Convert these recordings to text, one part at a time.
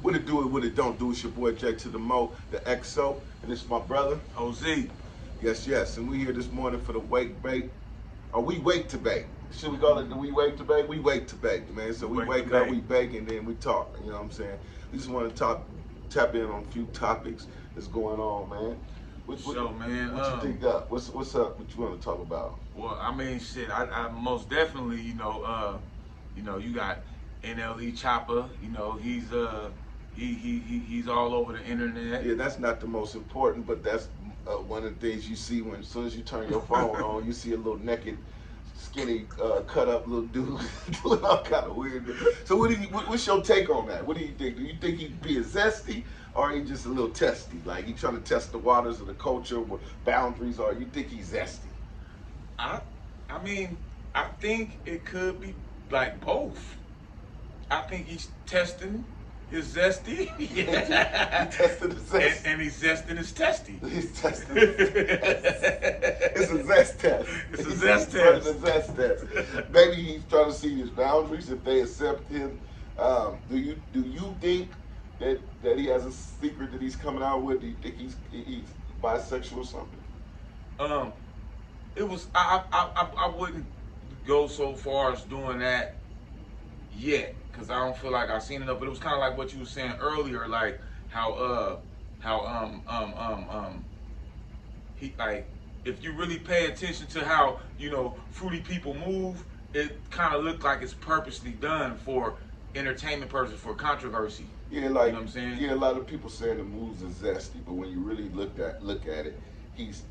What it do, what it don't do. It's your boy Jake to the Mo, the XO, and it's my brother. OZ. Yes, yes. And we here this morning for the wake bake. Or we wake to bake. Should we call it, do we wake to bake? We wake to bake, man. So we wake up, we bake, and then we talk. You know what I'm saying? We just want to tap in on a few topics that's going on, man. Man, what you think up? What's up? What you want to talk about? Well, I mean, shit. I most definitely, you got NLE Choppa. You know, he's all over the internet. Yeah, that's not the most important, but that's one of the things you see when, as soon as you turn your phone on, you see a little naked, skinny, cut up little dude doing all kind of weird. So what's your take on that? What do you think? Do you think he'd be a zesty, or he just a little testy? Like he trying to test the waters of the culture, what boundaries are? You think he's zesty? I mean, I think it could be like both. I think he's testing his zesty. He tested his zest. And he's zesting his testy. He's testing his test. It's a zest test. It's a zest test. It's a zest test. Maybe he's trying to see his boundaries, if they accept him. Do you think that he has a secret that he's coming out with? Do you think he's bisexual or something? It was I wouldn't go so far as doing that yet, because I don't feel like I've seen enough. But it was kind of like what you were saying earlier, like how he, like, if you really pay attention to how, fruity people move, it kind of looked like it's purposely done for entertainment purposes, for controversy. Yeah, like, you know what I'm saying? Yeah, a lot of people saying the moves are zesty, but when you really look at it, he's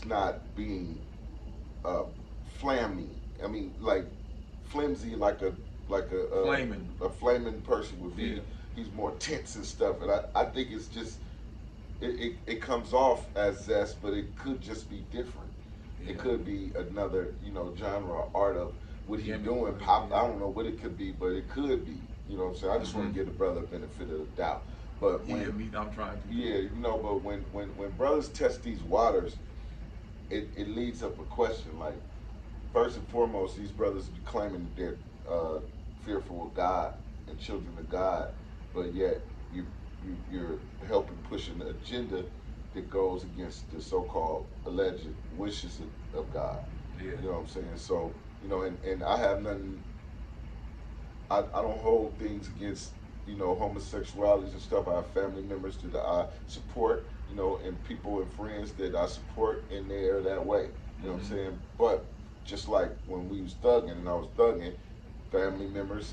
not being flammy. I mean, like flimsy, like a flaming person would be. Yeah. He's more tense and stuff, and I think it's just it comes off as zest, but it could just be different. Yeah. It could be another genre or art of what he's doing. Pop, I don't know what it could be, but it could be. You know what I'm saying? I just want to give the brother a benefit of the doubt. But I'm trying to. Yeah, but when brothers test these waters, it leads up a question. Like, first and foremost, these brothers be claiming that they're fearful of God and children of God, but yet you're helping push an agenda that goes against the so-called alleged wishes of God. Yeah. You know what I'm saying? So, and I have nothing. I don't hold things against homosexualities and stuff. I have family members that I support, and people and friends that I support, and they're that way. You know what I'm saying? But just like when we was thugging and I was thugging, family members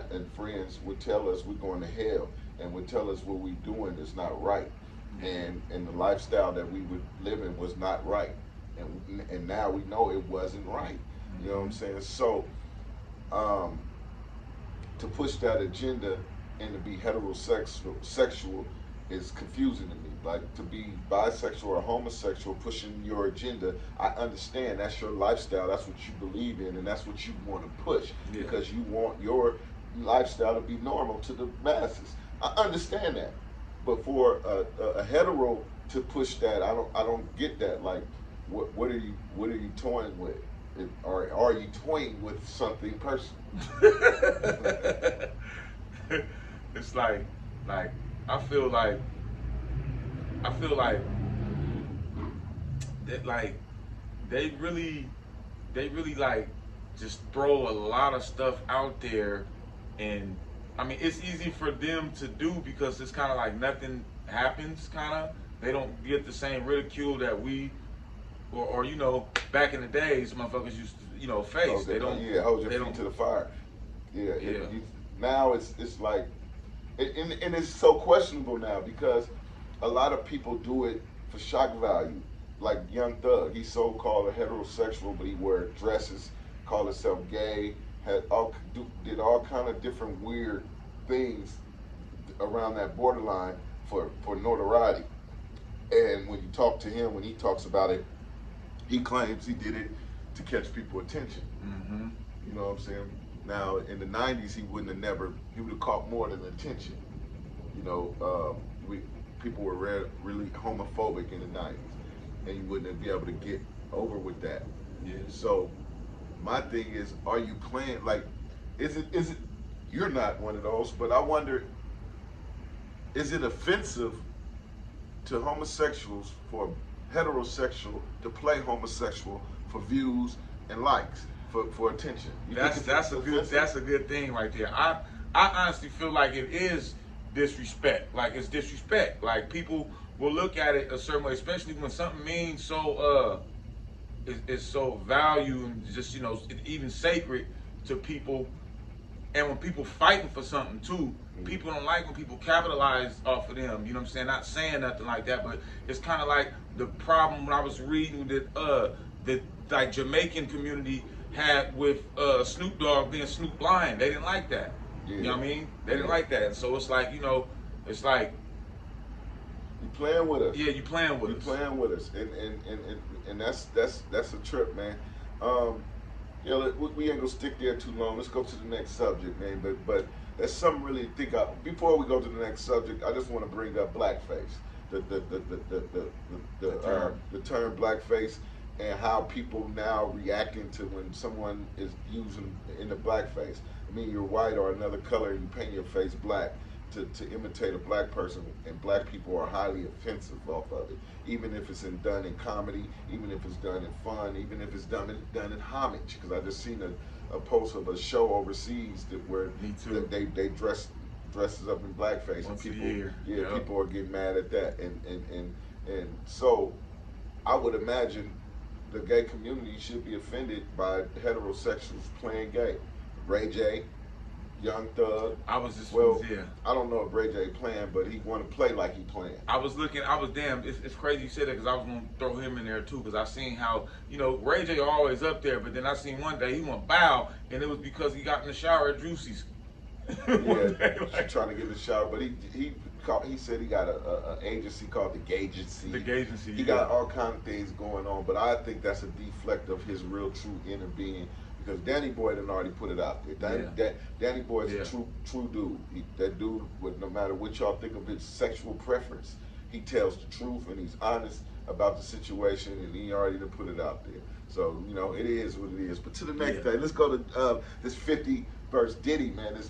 and friends would tell us we're going to hell, and would tell us what we doing is not right, and the lifestyle that we were living was not right, and now we know it wasn't right. You know what I'm saying? So to push that agenda and to be heterosexual is confusing to me. Like, to be bisexual or homosexual, pushing your agenda, I understand that's your lifestyle, that's what you believe in, and that's what you want to push, because you want your lifestyle to be normal to the masses. I understand that, but for a hetero to push that, I don't get that. Like, what are you toying with? Or are you toying with something personal? It's like I feel like that, like they really like just throw a lot of stuff out there, and I mean, it's easy for them to do because it's kind of like nothing happens. Kind of, they don't get the same ridicule that we or back in the days motherfuckers used to face. They don't. Yeah, hold your feet to the fire. Yeah. Now it's like, and it's so questionable now because a lot of people do it for shock value. Like Young Thug, he's so-called a heterosexual, but he wear dresses, called himself gay, did all kind of different weird things around that borderline for notoriety. And when you talk to him, when he talks about it, he claims he did it to catch people attention. Mm-hmm. You know what I'm saying? Now, in the 90s, he would have caught more than attention. People were really homophobic in the 90s, and you wouldn't be able to get over with that. Yeah. So, my thing is, are you playing, like, is it, you're not one of those, but I wonder, is it offensive to homosexuals for heterosexual to play homosexual for views and likes for attention? That's a good thing right there. I honestly feel like it is disrespect. Like it's disrespect. Like people will look at it a certain way, especially when something means so is so valued and just even sacred to people. And when people fighting for something too, people don't like when people capitalize off of them. You know what I'm saying? Not saying nothing like that, but it's kind of like the problem when I was reading that the like Jamaican community had with Snoop Dogg being Snoop blind. They didn't like that. Yeah. You know what I mean? They didn't like that. And so it's like, it's like you playing with us. Yeah, you playing with us. You playing with us, and that's a trip, man. We ain't gonna stick there too long. Let's go to the next subject, man. But that's something really to think of. Before we go to the next subject, I just want to bring up blackface, the term blackface, and how people now reacting to when someone is using in the blackface. I mean, you're white or another color, and you paint your face black to imitate a black person, and black people are highly offensive off of it. Even if it's done in comedy, even if it's done in fun, even if it's done in homage. Because I just seen a post of a show overseas where they dresses up in blackface, and people people are getting mad at that, and so I would imagine the gay community should be offended by heterosexuals playing gay. Ray J, Young Thug. I was just I don't know if Ray J playing, but he want to play like he playing. It's crazy you said that because I was gonna throw him in there too because I seen how Ray J always up there, but then I seen one day he went bow and it was because he got in the shower at Juicy's. Trying to get in the shower, but he said he got a agency called the Gagency. The Gagency. He got all kind of things going on, but I think that's a deflect of his real true inner being. Because Danny Boy done already put it out there. Danny Boy is a true dude. That dude, no matter what y'all think of his sexual preference, he tells the truth and he's honest about the situation, and he already done put it out there. So it is what it is. But to the next thing, let's go to this 50 verse Diddy, man. This